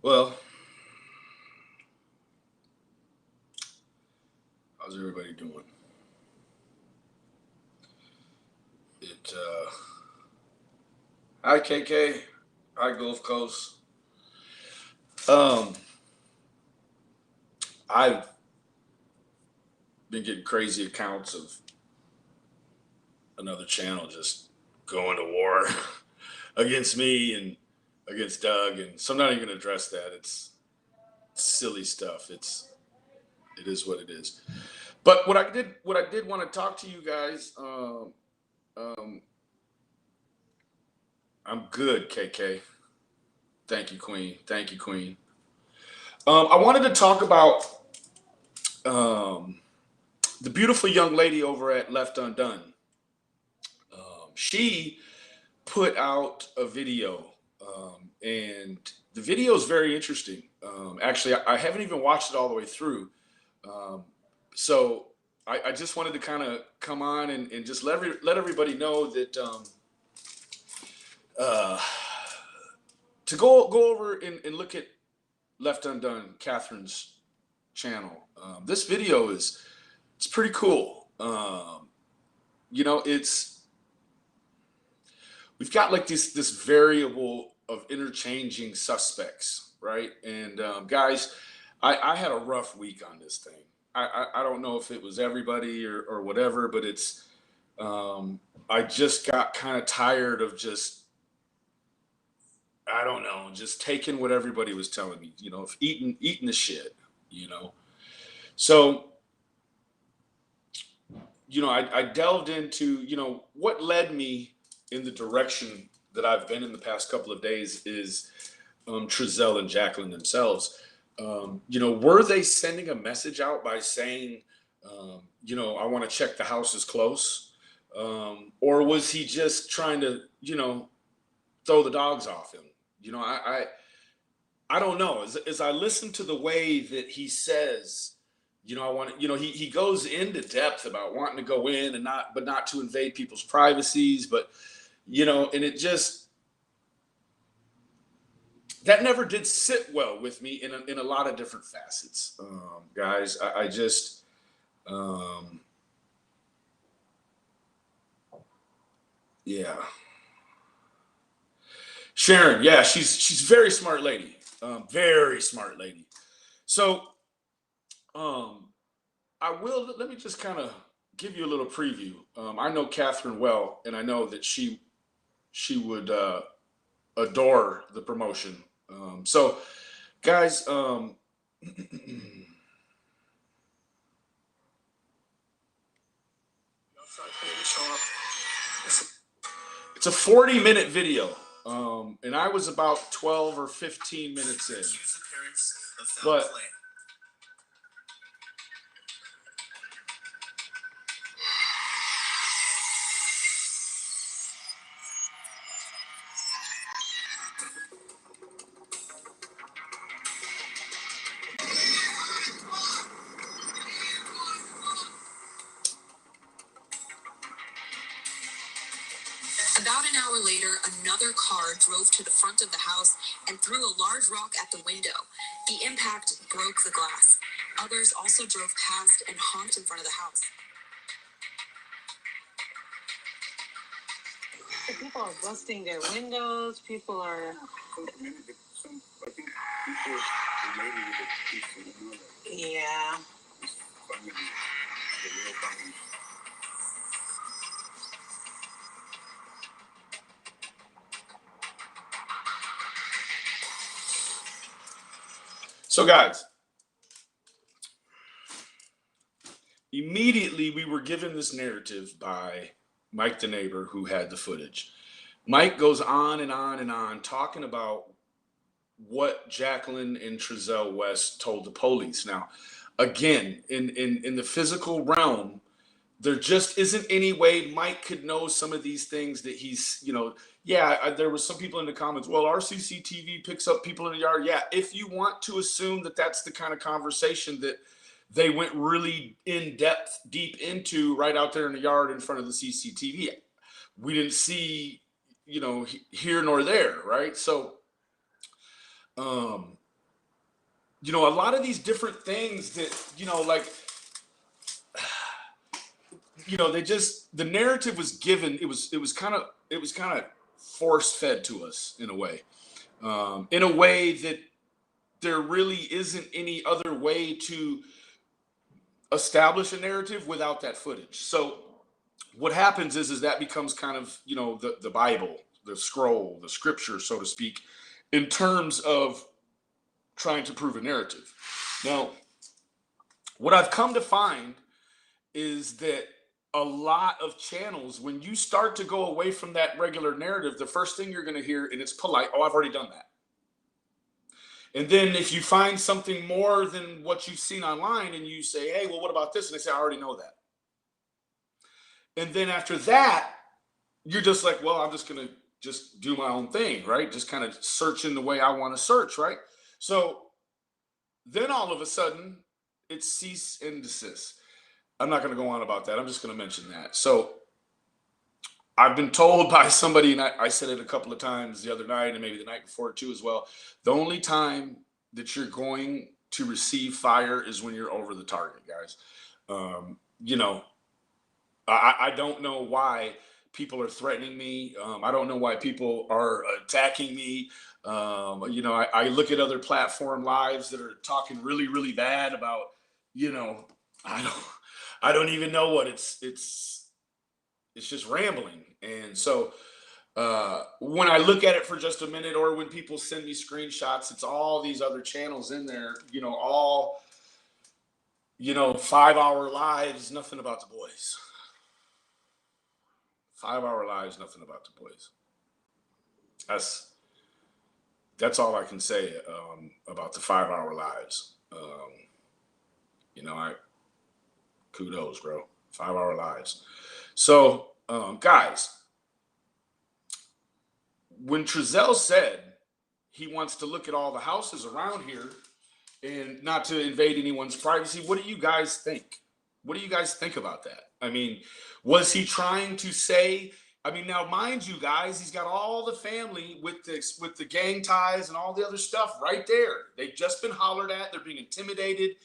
Well, how's everybody doing? It Hi KK, hi Gulf Coast. Um, I've been getting crazy accounts of another channel just going to war against me and against Doug, and so I'm not even gonna address that. It's silly stuff. It is what it is. But what I did want to talk to you guys. Um, I'm good, KK. Thank you, Queen. Thank you, Queen. I wanted to talk about um, the beautiful young lady over at Left Undone. She put out a video, and the video is very interesting. Actually, I haven't even watched it all the way through. Um, so I just wanted to kind of come on and just let everybody know that uh, to go over and look at Left Undone, Catherine's channel. This video it's pretty cool. It's we've got like this variable of interchanging suspects, right? And guys, I had a rough week on this thing. I don't know if it was everybody or whatever, but it's I just got kind of tired of just I don't know, just taking what everybody was telling me, of eating the shit, you know. So I delved into, what led me in the direction that I've been in the past couple of days is Trezell and Jacqueline themselves. Were they sending a message out by saying, I want to check the house is close? Or was he just trying to, throw the dogs off him? I don't know. As I listen to the way that he says, I want to, he goes into depth about wanting to go in and not to invade people's privacies, but, and it just, that never did sit well with me in a lot of different facets. Guys, I just, yeah. Sharon, yeah, she's very smart lady, very smart lady. So, um, I will let me just kind of give you a little preview. I know Catherine well, and I know that she would adore the promotion. So, guys, it's a 40-minute video, and I was about 12 or 15 minutes in, but. About an hour later, another car drove to the front of the house and threw a large rock at the window. The impact broke the glass. Others also drove past and honked in front of the house. People are busting their windows. People are. Yeah. So, guys, immediately we were given this narrative by Mike the neighbor who had the footage. Mike goes on and on and on talking about what Jacqueline and Trezell West told the police. Now, again, in the physical realm, there just isn't any way Mike could know some of these things that he's, there was some people in the comments, well, our CCTV picks up people in the yard. Yeah, if you want to assume that that's the kind of conversation that they went really in depth, deep into right out there in the yard in front of the CCTV. We didn't see, here nor there, right? So, you know, a lot of these different things that, you know, like, you know, they just, the narrative was given, it was kind of force fed to us in a way that there really isn't any other way to establish a narrative without that footage. So what happens is that becomes kind of, you know, the Bible, the scroll, the scripture, so to speak, in terms of trying to prove a narrative. Now, what I've come to find is that a lot of channels, when you start to go away from that regular narrative, the first thing you're going to hear, and it's polite, oh, I've already done that. And then if you find something more than what you've seen online and you say, hey, well, what about this? And they say, I already know that. And then after that, you're just like, well, I'm just going to just do my own thing, right? Just kind of search in the way I want to search, right? So then all of a sudden, it's cease and desist. I'm not going to go on about that. I'm just going to mention that. So I've been told by somebody, and I said it a couple of times the other night and maybe the night before too as well, the only time that you're going to receive fire is when you're over the target, guys. You know, I don't know why people are threatening me. I don't know why people are attacking me. You know, I look at other platform lives that are talking really, really bad about, you know, I don't even know what it's just rambling. And so when I look at it for just a minute, or when people send me screenshots, it's all these other channels in there, you know, all, you know, 5-hour lives, nothing about the boys. 5-hour lives, nothing about the boys. That's all I can say about the 5-hour lives. You know, kudos, bro. 5-hour lives. So, guys, when Trezell said he wants to look at all the houses around here and not to invade anyone's privacy, what do you guys think? What do you guys think about that? I mean, was he trying to say, I mean, now mind you guys, he's got all the family with the gang ties and all the other stuff right there. They've just been hollered at, they're being intimidated.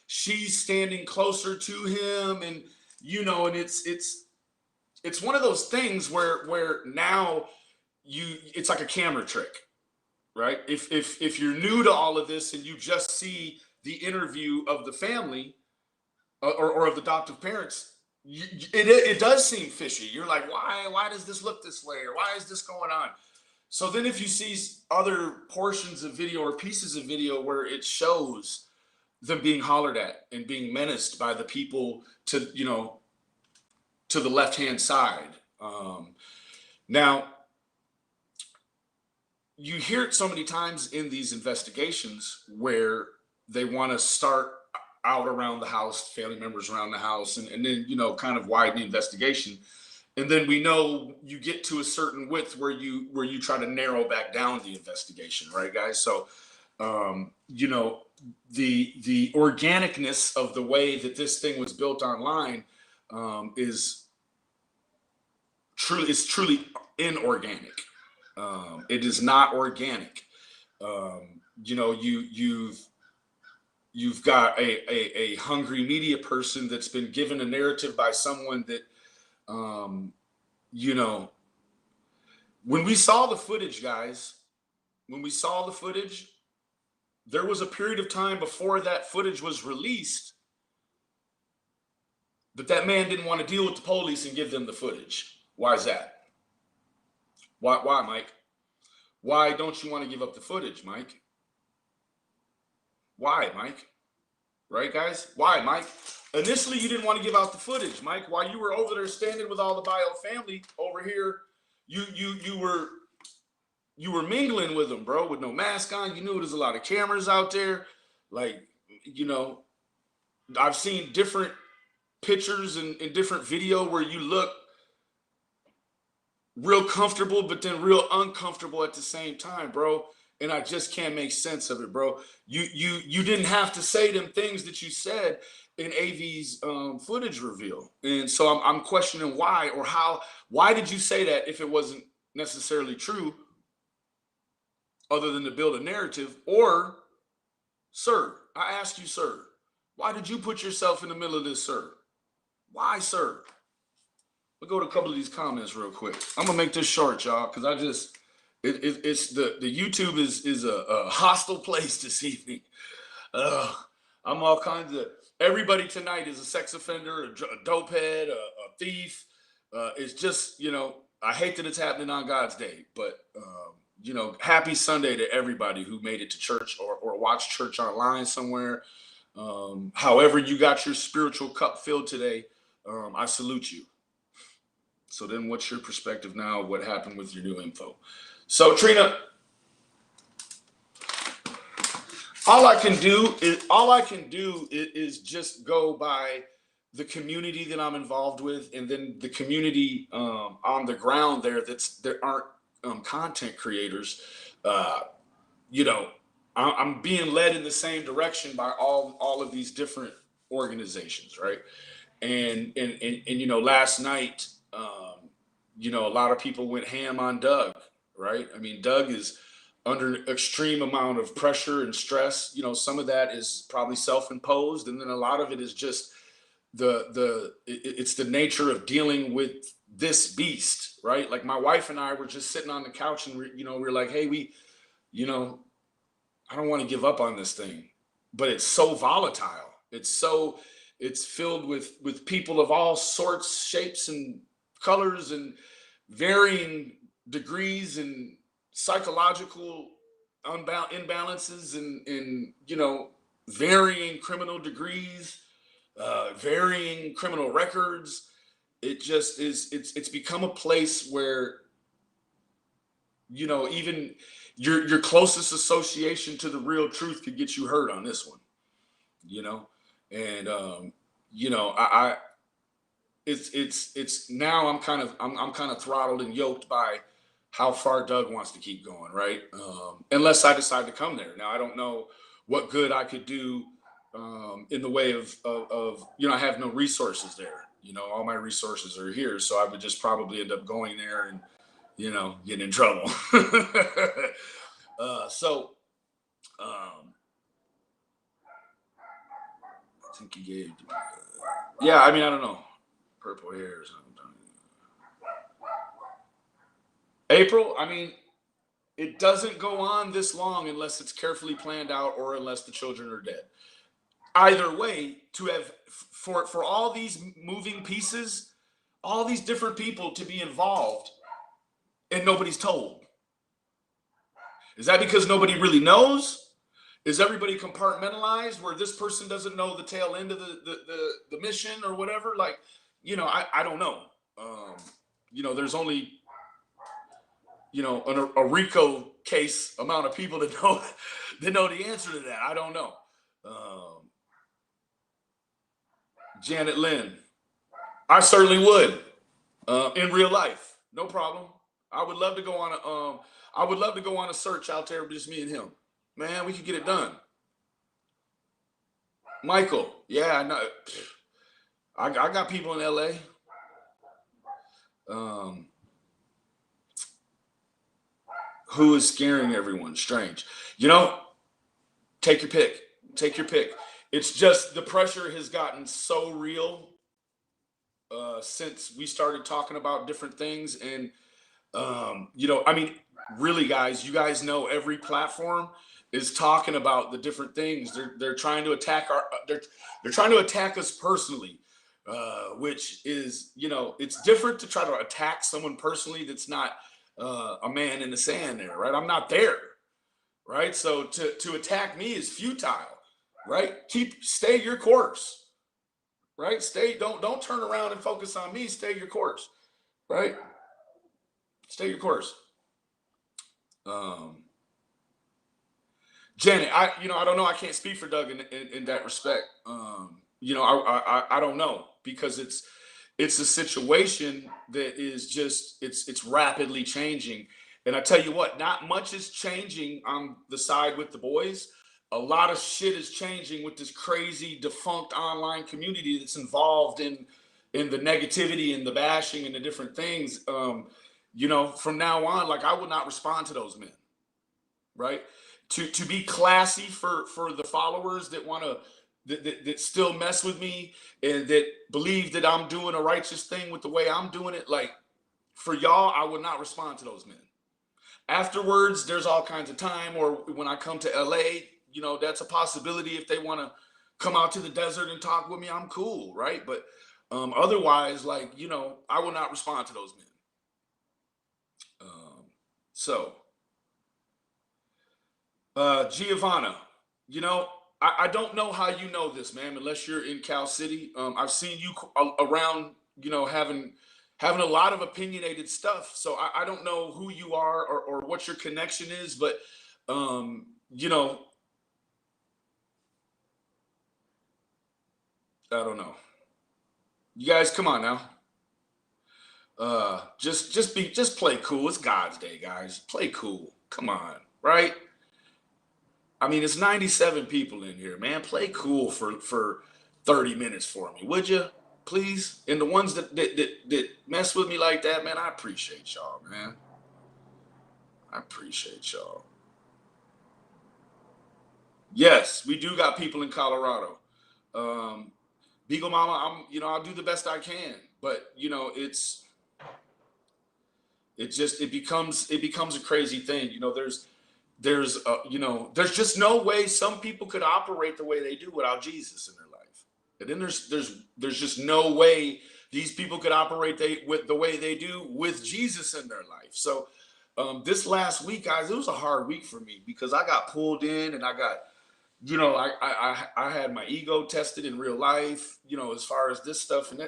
She's standing closer to him, and you know, and it's one of those things where now it's like a camera trick, right? If you're new to all of this and you just see the interview of the family or of the adoptive parents, it does seem fishy. You're like, why does this look this way, or why is this going on? So then if you see other portions of video or pieces of video where it shows them being hollered at and being menaced by the people to, you know, to the left hand side. Now, you hear it so many times in these investigations where they want to start out around the house, family members around the house, and then, you know, kind of widen the investigation. And then we know you get to a certain width where you try to narrow back down the investigation, right, guys? So, you know, the organicness of the way that this thing was built online is truly inorganic. It is not organic. You know, you've got a hungry media person that's been given a narrative by someone that, you know, when we saw the footage, guys, there was a period of time before that footage was released that man didn't want to deal with the police and give them the footage. Why is that? Why, Mike? Why don't you want to give up the footage, Mike? Why, Mike? Right, guys? Why, Mike? Initially, you didn't want to give out the footage, Mike. While you were over there standing with all the bio family over here, you were mingling with them, bro, with no mask on. You knew there's a lot of cameras out there. Like, you know, I've seen different pictures and different video where you look real comfortable, but then real uncomfortable at the same time, bro. And I just can't make sense of it, bro. You didn't have to say them things that you said in AV's footage reveal. And so I'm questioning why, or how. Why did you say that if it wasn't necessarily true, other than to build a narrative? Or Sir, I ask you, sir, why did you put yourself in the middle of this, sir? Why, sir? We'll go to a couple of these comments real quick. I'm gonna make this short, y'all, because it's the YouTube is a hostile place this evening. I'm all kinds of everybody tonight is a sex offender, a dope head, a thief. It's just I hate that it's happening on God's day, but happy Sunday to everybody who made it to church or watched church online somewhere. However you got your spiritual cup filled today, I salute you. So then what's your perspective now? What happened with your new info? So Trina, all I can do is just go by the community that I'm involved with, and then the community on the ground there aren't content creators. I'm being led in the same direction by all of these different organizations, right? And last night, a lot of people went ham on Doug, right? I mean, Doug is under an extreme amount of pressure and stress. Some of that is probably self-imposed, and then a lot of it is just it's the nature of dealing with this beast, right? Like my wife and I were just sitting on the couch, and we're like, hey, I don't want to give up on this thing, but it's so volatile. It's filled with people of all sorts, shapes, and colors, and varying degrees and psychological imbalances, and varying criminal degrees, varying criminal records. It just is. It's become a place where even your closest association to the real truth could get you hurt on this one. And I it's now I'm kind of throttled and yoked by how far Doug wants to keep going, right? Unless I decide to come there. Now I don't know what good I could do in the way of I have no resources there. All my resources are here, so I would just probably end up going there and getting in trouble. I think he gave. Yeah, I mean, I don't know. Purple hair or something. April, I mean, it doesn't go on this long unless it's carefully planned out or unless the children are dead. Either way, to have for all these moving pieces, all these different people to be involved and nobody's told. Is that because nobody really knows? Is everybody compartmentalized where this person doesn't know the tail end of the mission or whatever? Like, I don't know. There's only, a RICO case amount of people that know the answer to that. I don't know. Janet Lynn, I certainly would in real life. No problem. I would love to go on a search out there with just me and him. Man, we could get it done. Michael, yeah, I know. I got people in LA. Who is scaring everyone? Strange. Take your pick. Take your pick. It's just the pressure has gotten so real since we started talking about different things. And, I mean, really, guys, you guys know every platform is talking about the different things. They're trying to attack they're trying to attack us personally, which is, it's different to try to attack someone personally that's not a man in the sand there, right? I'm not there, right? So to attack me is futile, right? Stay your course, right? Don't turn around and focus on me. Stay your course, right? Stay your course. Janet, I don't know. I can't speak for Doug in that respect. I don't know, because it's a situation that is just it's rapidly changing. And I tell you what, not much is changing on the side with the boys. A lot of shit is changing with this crazy defunct online community that's involved in the negativity and the bashing and the different things. From now on, like, I will not respond to those men, right? to be classy for the followers that want to that still mess with me and that believe that I'm doing a righteous thing with the way I'm doing it. Like for y'all, I would not respond to those men. Afterwards, there's all kinds of time, or when I come to LA, that's a possibility. If they want to come out to the desert and talk with me, I'm cool, right? But otherwise, like, I will not respond to those men. So Giovanna, I don't know how you know this, man, unless you're in Cal City. I've seen you around, having a lot of opinionated stuff. So I don't know who you are or what your connection is, but I don't know. You guys, come on now. Just play cool. It's God's day, guys. Play cool. Come on, right? I mean, it's 97 people in here, man. Play cool for 30 minutes for me, would you? Please. And the ones that mess with me like that, man, I appreciate y'all, man. I appreciate y'all. Yes, we do got people in Colorado. Beagle Mama, I'll do the best I can, but it becomes a crazy thing. There's just no way some people could operate the way they do without Jesus in their life. And then there's just no way these people could operate with the way they do with Jesus in their life. So this last week, guys, it was a hard week for me because I got pulled in and I got, I had my ego tested in real life, as far as this stuff, and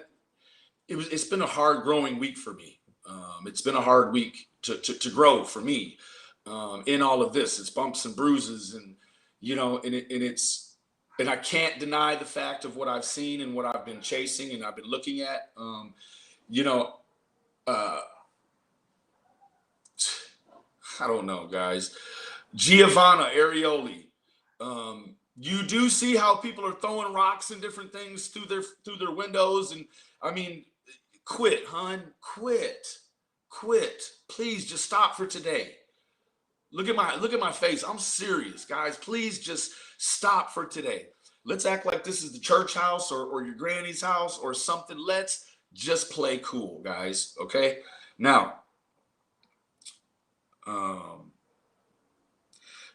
it's been a hard growing week for me. It's been a hard week to grow for me in all of this. It's bumps and bruises, and and I can't deny the fact of what I've seen and what I've been chasing and I've been looking at. I don't know, guys. Giovanna Arioli. You do see how people are throwing rocks and different things through their windows, and I mean, quit, hon, quit. Please just stop for today. Look at my face. I'm serious, guys. Please just stop for today. Let's act like this is the church house or your granny's house or something. Let's just play cool, guys. Okay. Now,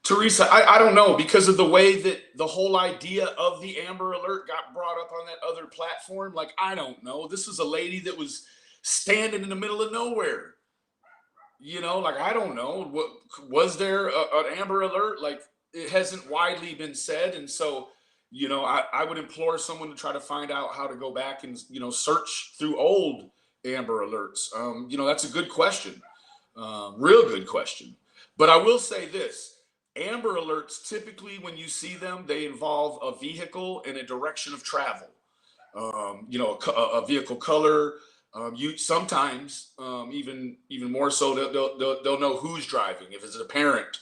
Teresa, I don't know, because of the way that the whole idea of the Amber Alert got brought up on that other platform. Like, I don't know. This is a lady that was standing in the middle of nowhere. Like, I don't know. What was there an Amber Alert? Like, it hasn't widely been said. And so, I would implore someone to try to find out how to go back and, search through old Amber Alerts. That's a good question. Real good question. But I will say this. Amber Alerts, typically when you see them, they involve a vehicle and a direction of travel. A vehicle color. You sometimes even more so they'll know who's driving, if it's a parent,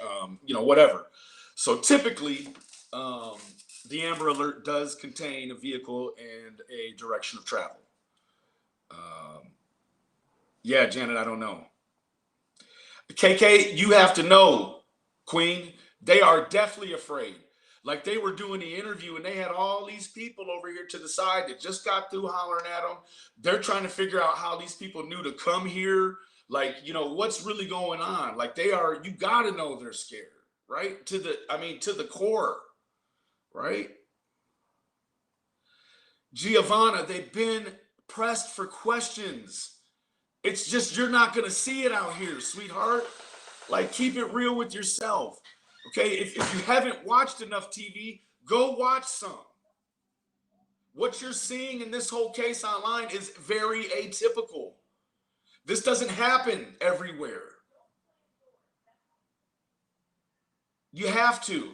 whatever. So typically, the Amber Alert does contain a vehicle and a direction of travel. Yeah, Janet, I don't know. KK, you have to know, Queen, they are deathly afraid. Like, they were doing the interview and they had all these people over here to the side that just got through hollering at them. They're trying to figure out how these people knew to come here. Like, what's really going on? Like, you got to know they're scared, right? To the core, right? Giovanna, they've been pressed for questions. It's just, you're not going to see it out here, sweetheart. Like, keep it real with yourself. Okay, if you haven't watched enough TV, go watch some. What you're seeing in this whole case online is very atypical. This doesn't happen everywhere. You have to.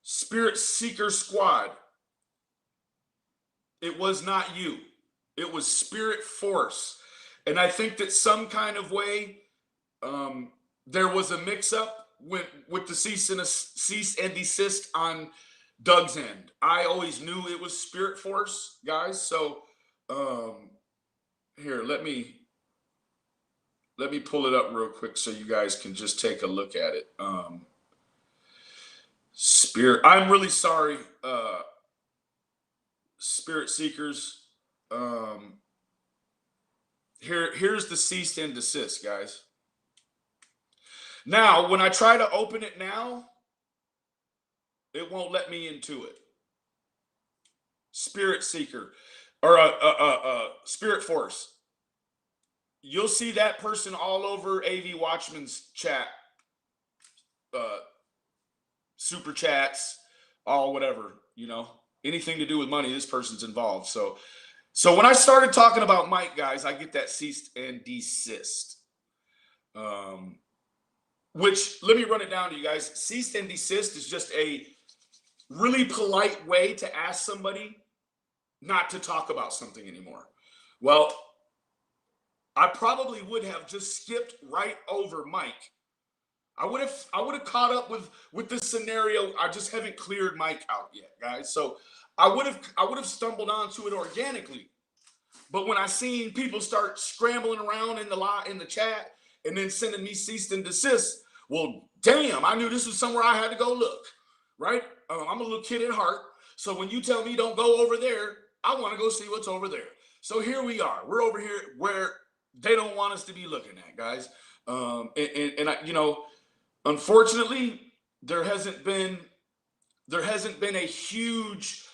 Spirit Seeker Squad. It was not you. It was Spirit Force. And I think that some kind of way, there was a mix-up with the cease and desist on Doug's end. I always knew it was Spirit Force, guys. So here, let me let me pull it up real quick so you guys can just take a look at it. Spirit, I'm really sorry, Spirit Seekers. Um, here's the cease and desist, guys. Now, when I try to open it now, it won't let me into it. Spirit Seeker or Spirit Force. You'll see that person all over AV Watchman's chat, uh, super chats, all whatever, anything to do with money. This person's involved. So when I started talking about Mike, guys, I get that cease and desist. Which, let me run it down to you guys. Cease and desist is just a really polite way to ask somebody not to talk about something anymore. Well, I probably would have just skipped right over Mike. I would have caught up with this scenario. I just haven't cleared Mike out yet, guys. So I would have stumbled onto it organically. But when I seen people start scrambling around in the chat and then sending me cease and desist, well, damn, I knew this was somewhere I had to go look, right? I'm a little kid at heart. So when you tell me don't go over there, I want to go see what's over there. So here we are. We're over here where they don't want us to be looking at, guys. And I, unfortunately, there hasn't been a huge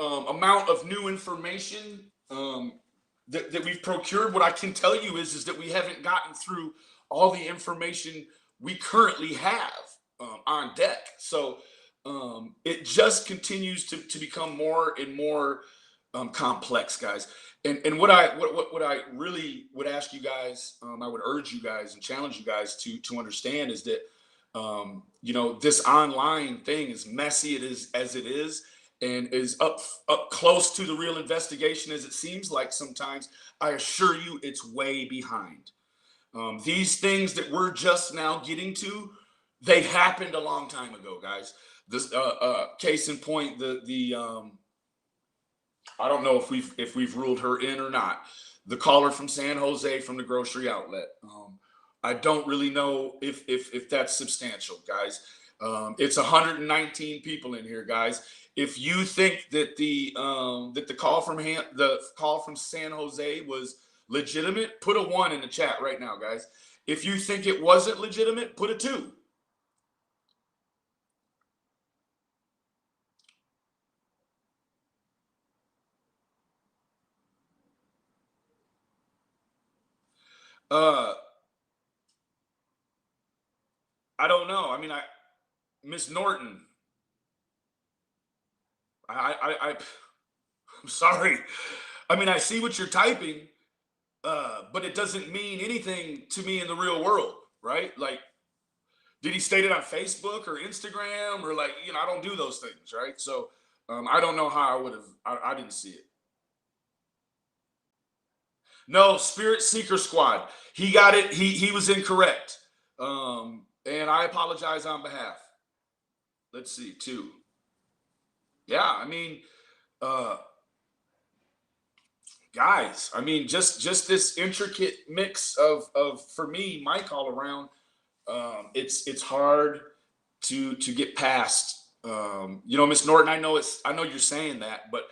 amount of new information that we've procured. What I can tell you is that we haven't gotten through all the information we currently have on deck. So it just continues to become more and more complex, guys. And what I really would ask you guys, I would urge you guys and challenge you guys to understand is that this online thing, as messy as it is, and is up close to the real investigation as it seems like sometimes, I assure you it's way behind. These things that we're just now getting to, they happened a long time ago, guys. This case in point, the I don't know if we've ruled her in or not. The caller from San Jose from the grocery outlet. I don't really know if that's substantial, guys. It's 119 people in here, guys. If you think that the call from San Jose was legitimate, put a 1 in the chat right now, guys. If you think it wasn't legitimate, put a 2. I don't know. I mean, Miss Norton. I'm sorry. I mean, I see what you're typing, but it doesn't mean anything to me in the real world, right? Like, did he state it on Facebook or Instagram or I don't do those things, right? So I don't know how I would have. I didn't see it. No, Spirit Seeker Squad. He got it. He was incorrect, and I apologize on behalf. Let's see, 2. Yeah, I mean, guys, I mean, just this intricate mix of for me, Mike all around. It's hard to get past. Miss Norton, I know you're saying that, but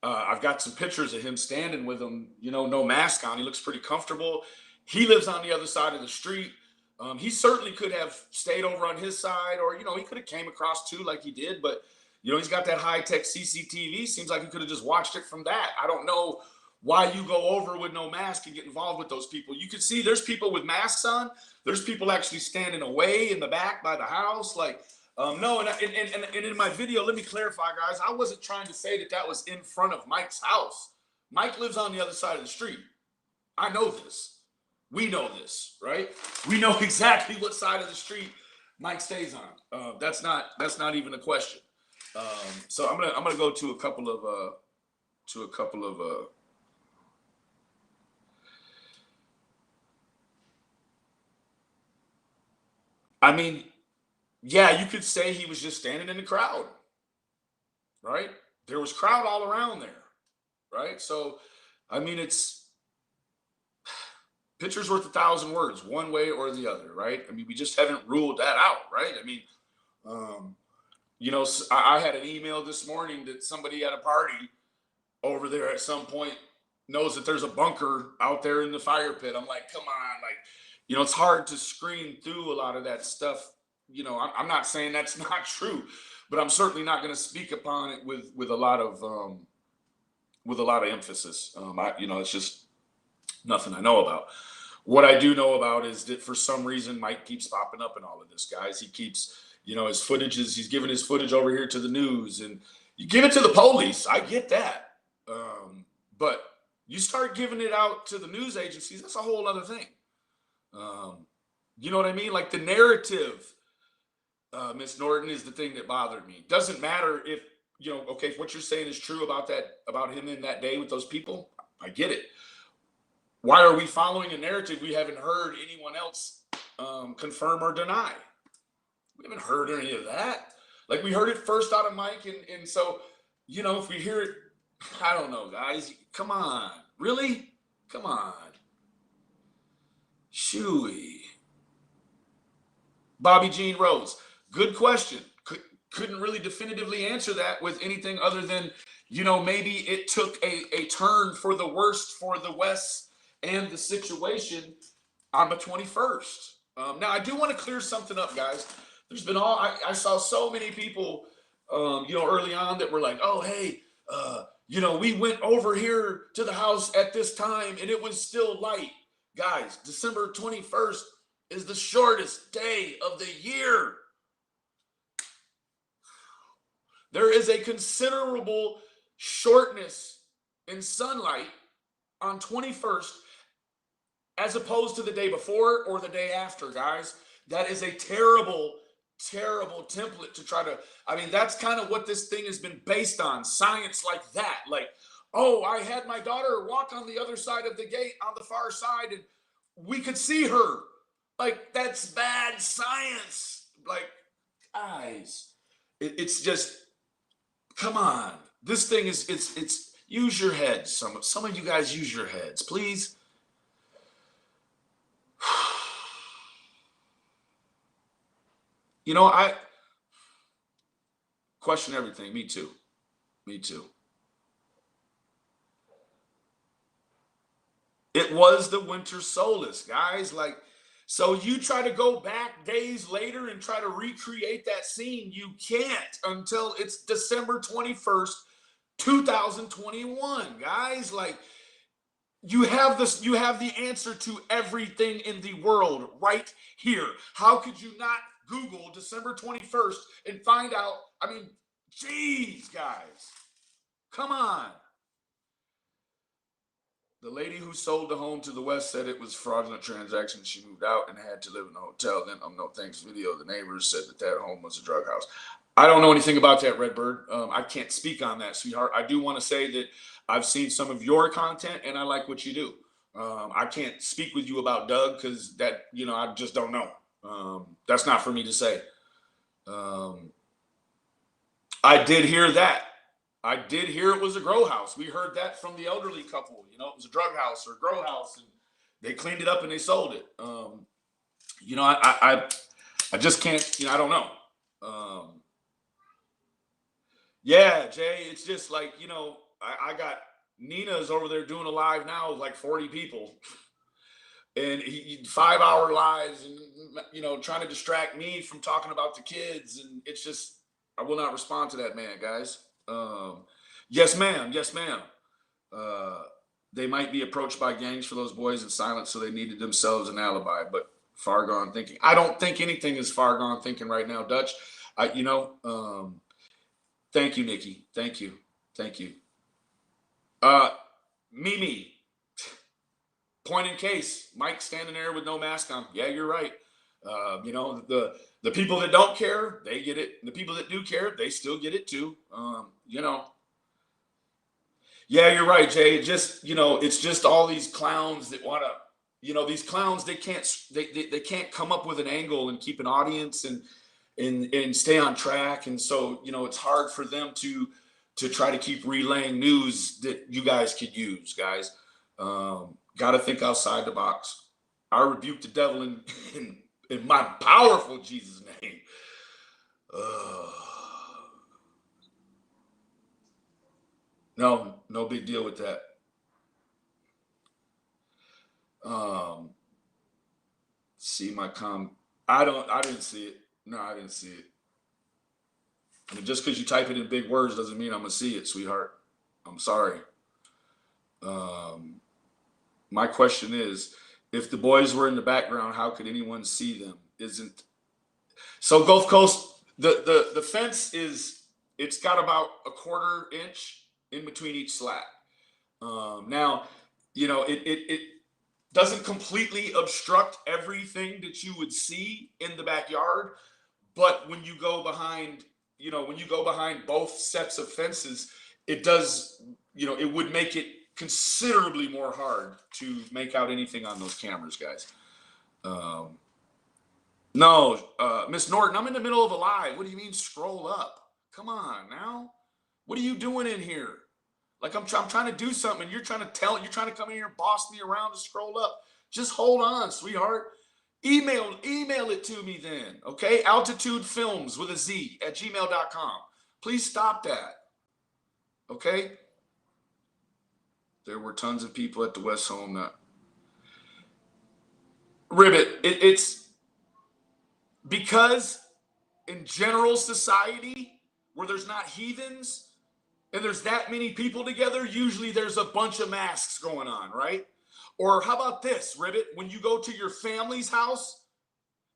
I've got some pictures of him standing with him, no mask on. He looks pretty comfortable. He lives on the other side of the street. He certainly could have stayed over on his side, or he could have came across too, like he did. But he's got that high-tech CCTV. Seems like he could have just watched it from that. I don't know why you go over with no mask and get involved with those people. You can see there's people with masks on. There's people actually standing away in the back by the house. No, and in my video, let me clarify, guys. I wasn't trying to say that was in front of Mike's house. Mike lives on the other side of the street. I know this. We know this, right? We know exactly what side of the street Mike stays on. That's not even a question. So I'm gonna go to a couple of I mean, yeah, you could say he was just standing in the crowd, right? There was crowd all around there, right? So, I mean, picture's worth 1,000 words, one way or the other, right? I mean, we just haven't ruled that out, right? I mean, um, I had an email this morning that somebody at a party over there at some point knows that there's a bunker out there in the fire pit. I'm like, come on, like, it's hard to screen through a lot of that stuff. I'm not saying that's not true, but I'm certainly not going to speak upon it with a lot of emphasis. It's just nothing I know about. What I do know about is that for some reason Mike keeps popping up in all of this, guys. He keeps, his footage he's giving his footage over here to the news, and you give it to the police. I get that. But you start giving it out to the news agencies, that's a whole other thing. You know what I mean? Like the narrative, Miss Norton, is the thing that bothered me. Doesn't matter if, okay, if what you're saying is true about him in that day with those people, I get it. Why are we following a narrative we haven't heard anyone else confirm or deny? We haven't heard any of that. Like, we heard it first out of Mike, and so, if we hear it, I don't know, guys. Come on. Really? Come on. Shooey. Bobby Jean Rose. Good question. Couldn't really definitively answer that with anything other than, maybe it took a turn for the worst for the West and the situation on the 21st. Now, I do want to clear something up, guys. There's been I saw so many people, early on that were like, oh, hey, we went over here to the house at this time and it was still light. Guys, December 21st is the shortest day of the year. There is a considerable shortness in sunlight on 21st as opposed to the day before or the day after, guys. That is a terrible, terrible template to try to, that's kind of what this thing has been based on, science like that. Like, oh, I had my daughter walk on the other side of the gate on the far side and we could see her. Like, that's bad science. Like, guys, it's just, come on. This thing is, it's use your heads. Some of you guys use your heads, please. I question everything. Me too. It was the winter solstice, guys. Like, so you try to go back days later and try to recreate that scene. You can't until it's December 21st, 2021, guys. Like, you have the answer to everything in the world right here. How could you not Google December 21st and find out? Geez, guys, come on. The lady who sold the home to the West said it was fraudulent transaction. She moved out and had to live in a hotel. Then no thanks video. The neighbors said that home was a drug house. I don't know anything about that, Redbird. I can't speak on that, sweetheart. I do want to say that I've seen some of your content and I like what you do. I can't speak with you about Doug because that, I just don't know. That's not for me to say. I did hear that. I did hear it was a grow house. We heard that from the elderly couple. It was a drug house or grow house, and they cleaned it up and they sold it. I just can't. I don't know. Yeah, Jay. It's just like I got Nina's over there doing a live now with like 40 people, and he 5-hour lives, and trying to distract me from talking about the kids, and it's just I will not respond to that man, guys. Yes, ma'am. They might be approached by gangs for those boys in silence, so they needed themselves an alibi, but far gone thinking. I don't think anything is far gone thinking right now, Dutch. Thank you, Nikki. Thank you. Mimi, point in case, Mike standing there with no mask on. Yeah, you're right. The people that don't care, they get it. The people that do care, they still get it too. Yeah, you're right, Jay. It's just all these clowns that want to, these clowns, they can't come up with an angle and keep an audience and stay on track. And so, it's hard for them to try to keep relaying news that you guys could use, guys. Got to think outside the box. I rebuke the devil in my powerful Jesus name. No, no big deal with that. See my I didn't see it. No, I didn't see it. I mean, just because you type it in big words doesn't mean I'm gonna see it, sweetheart. I'm sorry. My question is, if the boys were in the background, how could anyone see them? Isn't so Gulf Coast, the fence is, it's got about a 1/4 inch in between each slat. Now, it doesn't completely obstruct everything that you would see in the backyard, but when you go behind, when you go behind both sets of fences, it does, it would make it considerably more hard to make out anything on those cameras, guys. No, Miss Norton, I'm in the middle of a live. What do you mean scroll up? Come on now. What are you doing in here? Like I'm trying to do something. You're trying to come in here and boss me around to scroll up. Just hold on, sweetheart. Email it to me then, okay? Altitudefilms with a Z at gmail.com. Please stop that, okay? There were tons of people at the West Home that. Ribbit, it's because in general society where there's not heathens and there's that many people together, usually there's a bunch of masks going on, right? Or how about this, Ribbit? When you go to your family's house,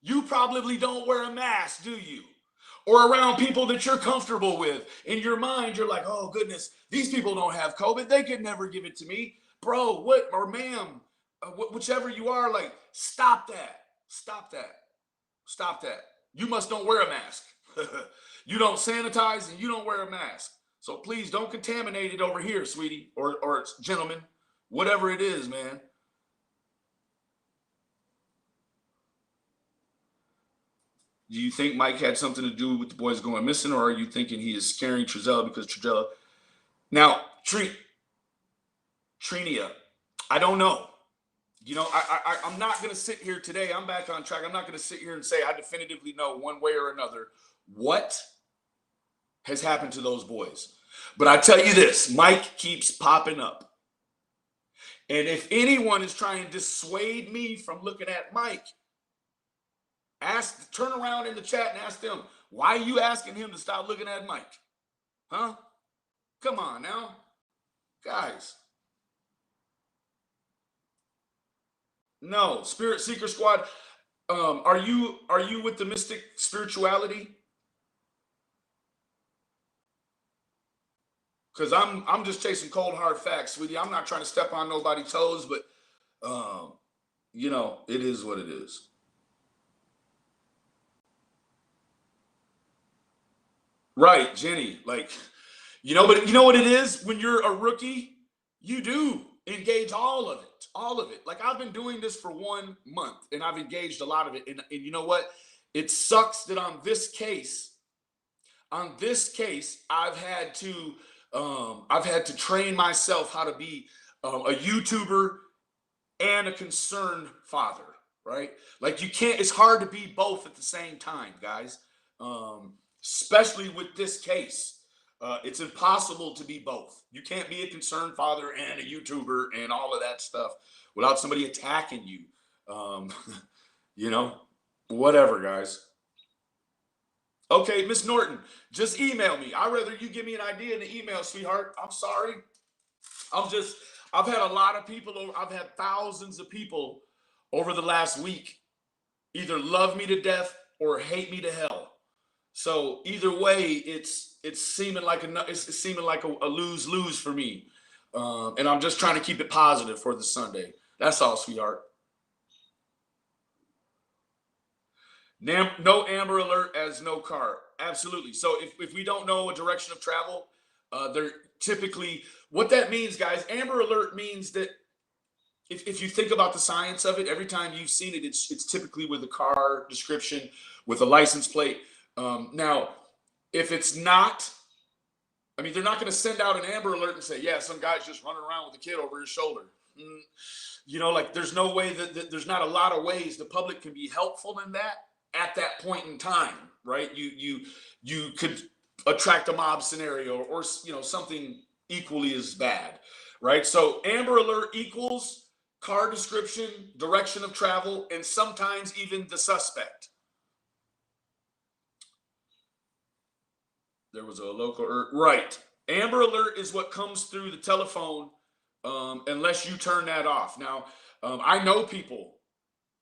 you probably don't wear a mask, do you? Or around people that you're comfortable with. In your mind, you're like, oh, goodness, these people don't have COVID. They could never give it to me. Bro, what, or ma'am, whichever you are, like, stop that. Stop that. Stop that. You must don't wear a mask. You don't sanitize and you don't wear a mask. So please don't contaminate it over here, sweetie, or gentlemen, whatever it is, man. Do you think Mike had something to do with the boys going missing, or are you thinking he is scaring Trezella because Trezella? Now, Trinia, I don't know. I'm not going to sit here today. I'm back on track. I'm not going to sit here and say I definitively know one way or another what has happened to those boys. But I tell you this, Mike keeps popping up. And if anyone is trying to dissuade me from looking at Mike, turn around in the chat and ask them, why are you asking him to stop looking at Mike? Huh? Come on now. Guys. No, Spirit Seeker Squad. Are you with the mystic spirituality? Because I'm just chasing cold hard facts, sweetie. I'm not trying to step on nobody's toes, but it is what it is. Right, Jenny. Like, but you know what it is? When you're a rookie, you do engage all of it. All of it. Like, I've been doing this for 1 month and I've engaged a lot of it. And you know what? It sucks that on this case, I've had to train myself how to be a YouTuber and a concerned father, right? Like, it's hard to be both at the same time, guys. Especially with this case. It's impossible to be both. You can't be a concerned father and a YouTuber and all of that stuff without somebody attacking you. Whatever, guys. Okay, Miss Norton, just email me. I'd rather you give me an idea in the email, sweetheart. I'm sorry. I've had a lot of people, I've had thousands of people over the last week either love me to death or hate me to hell. So either way, it's seeming like a lose-lose for me, and I'm just trying to keep it positive for the Sunday. That's all, sweetheart. No Amber Alert as no car. Absolutely. So if we don't know a direction of travel, they're typically, what that means, guys, Amber Alert means that if you think about the science of it, every time you've seen it, it's typically with a car description, with a license plate. Now, if it's not, they're not going to send out an Amber Alert and say, yeah, some guy's just running around with a kid over his shoulder. like there's no way that there's not a lot of ways the public can be helpful in that at that point in time, right? You could attract a mob scenario or something equally as bad, right? So Amber Alert equals car description, direction of travel, and sometimes even the suspect. There was a local right. Amber Alert is what comes through the telephone, unless you turn that off. Now, I know people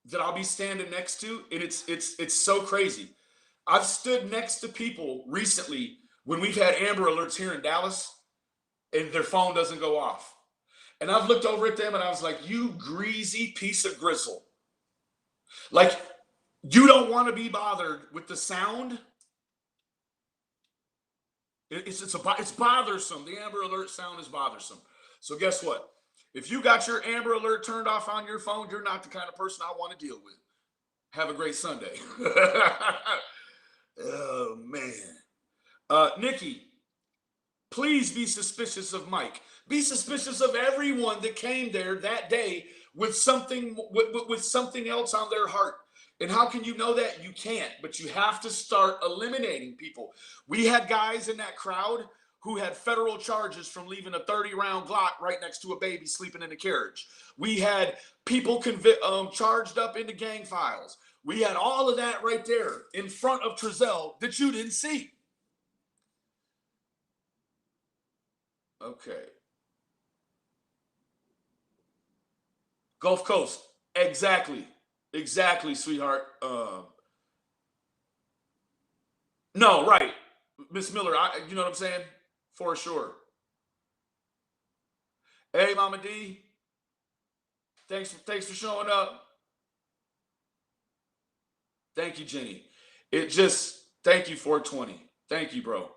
that I'll be standing next to, and it's so crazy. I've stood next to people recently when we've had Amber Alerts here in Dallas, and their phone doesn't go off. And I've looked over at them and I was like, you greasy piece of gristle. Like, you don't want to be bothered with the sound. It's bothersome. The Amber Alert sound is bothersome. So guess what? If you got your Amber Alert turned off on your phone, you're not the kind of person I want to deal with. Have a great Sunday. Oh, man. Nikki, please be suspicious of Mike. Be suspicious of everyone that came there that day with something else on their heart. And how can you know that? You can't, but you have to start eliminating people. We had guys in that crowd who had federal charges from leaving a 30-round Glock right next to a baby sleeping in a carriage. We had people charged up into gang files. We had all of that right there in front of Trezell that you didn't see. Okay. Gulf Coast. Exactly, sweetheart. No, right. Miss Miller, you know what I'm saying? For sure. Hey, Mama D. Thanks for showing up. Thank you, Jenny. Thank you, 420. Thank you, bro.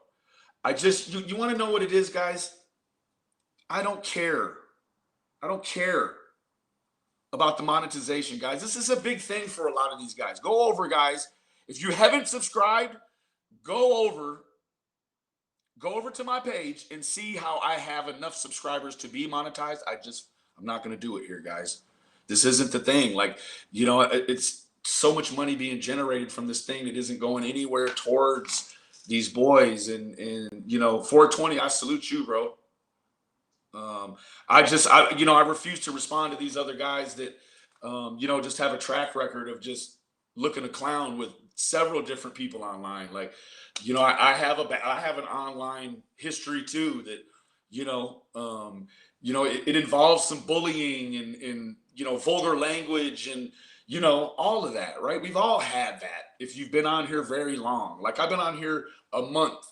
You want to know what it is, guys? I don't care. I don't care about the monetization, guys. This is a big thing for a lot of these guys. Go over, guys. If you haven't subscribed, go over to my page and see how I have enough subscribers to be monetized. I'm not going to do it here, guys. This isn't the thing. Like, it's so much money being generated from this thing that isn't going anywhere towards these boys. And 420, I salute you, bro. I refuse to respond to these other guys that, just have a track record of just looking a clown with several different people online. Like, I have an online history too that, it involves some bullying and vulgar language and, all of that, right? We've all had that. If you've been on here very long, like I've been on here a month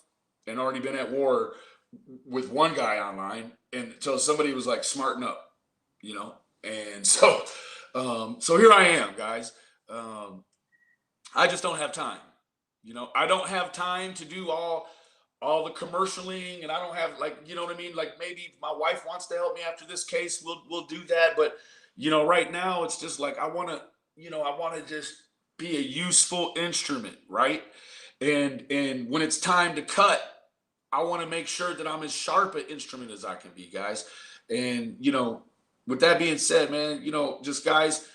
and already been at war with one guy online, and so somebody was like, smarten up, and so here I am, guys. I just don't have time. I don't have time to do all the commercialing, and I don't have, like, you know what I mean? Like, maybe my wife wants to help me after this case. We'll do that. But, right now it's just like, I want to just be a useful instrument. Right. And when it's time to cut, I want to make sure that I'm as sharp an instrument as I can be, guys. And, with that being said, man, just guys,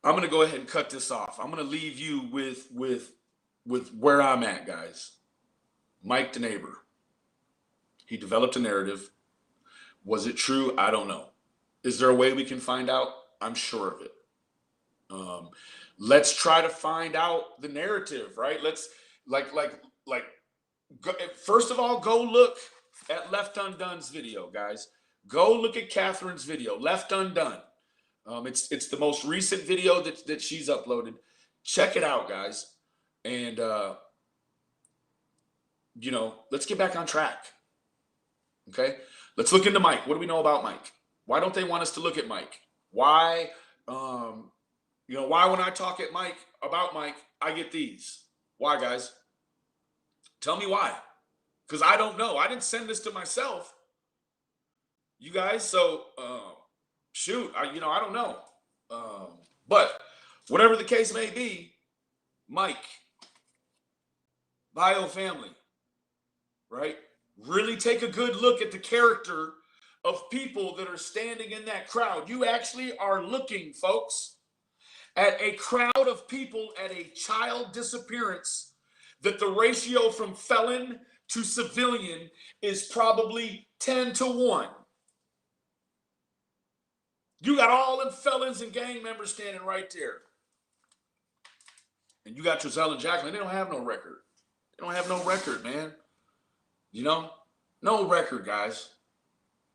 I'm going to go ahead and cut this off. I'm going to leave you with where I'm at, guys. Mike the neighbor. He developed a narrative. Was it true? I don't know. Is there a way we can find out? I'm sure of it. Let's try to find out the narrative, right? Let's first of all, go look at Left Undone's video, guys. Go look at Catherine's video, Left Undone. It's the most recent video that she's uploaded. Check it out, guys. And, let's get back on track. Okay? Let's look into Mike. What do we know about Mike? Why don't they want us to look at Mike? Why, why when I talk about Mike, I get these? Why, guys? Tell me why. Because I don't know. I didn't send this to myself. You guys, so shoot, I don't know. But whatever the case may be, Mike, bio family, right? Really take a good look at the character of people that are standing in that crowd. You actually are looking, folks, at a crowd of people at a child disappearance that the ratio from felon to civilian is probably 10 to 1. You got all them felons and gang members standing right there. And you got Trezell and Jacqueline. They don't have no record. They don't have no record, man. You know? No record, guys.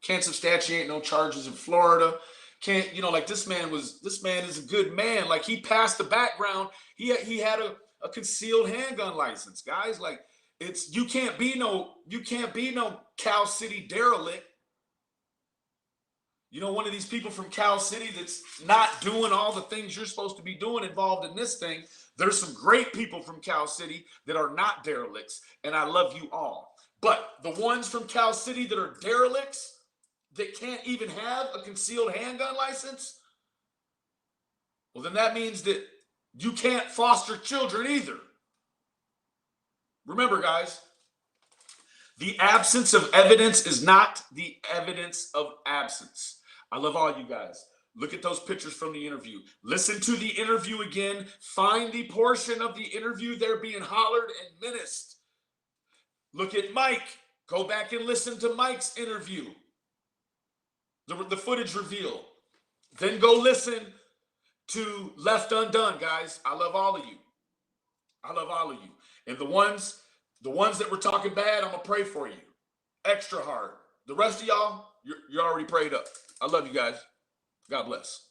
Can't substantiate no charges in Florida. Can't, like this man is a good man. Like he passed the background. He had a concealed handgun license, guys. Like you can't be no Cal City derelict. One of these people from Cal City that's not doing all the things you're supposed to be doing involved in this thing. There's some great people from Cal City that are not derelicts, and I love you all. But the ones from Cal City that are derelicts, that can't even have a concealed handgun license, well, then that means that you can't foster children either. Remember, guys, the absence of evidence is not the evidence of absence. I love all you guys. Look at those pictures from the interview. Listen to the interview again. Find the portion of the interview they're being hollered and menaced. Look at Mike. Go back and listen to Mike's interview. The footage reveal. Then go listen to Left Undone, guys. I love all of you. I love all of you. And the ones that were talking bad, I'm going to pray for you. Extra hard. The rest of y'all, you're already prayed up. I love you guys. God bless.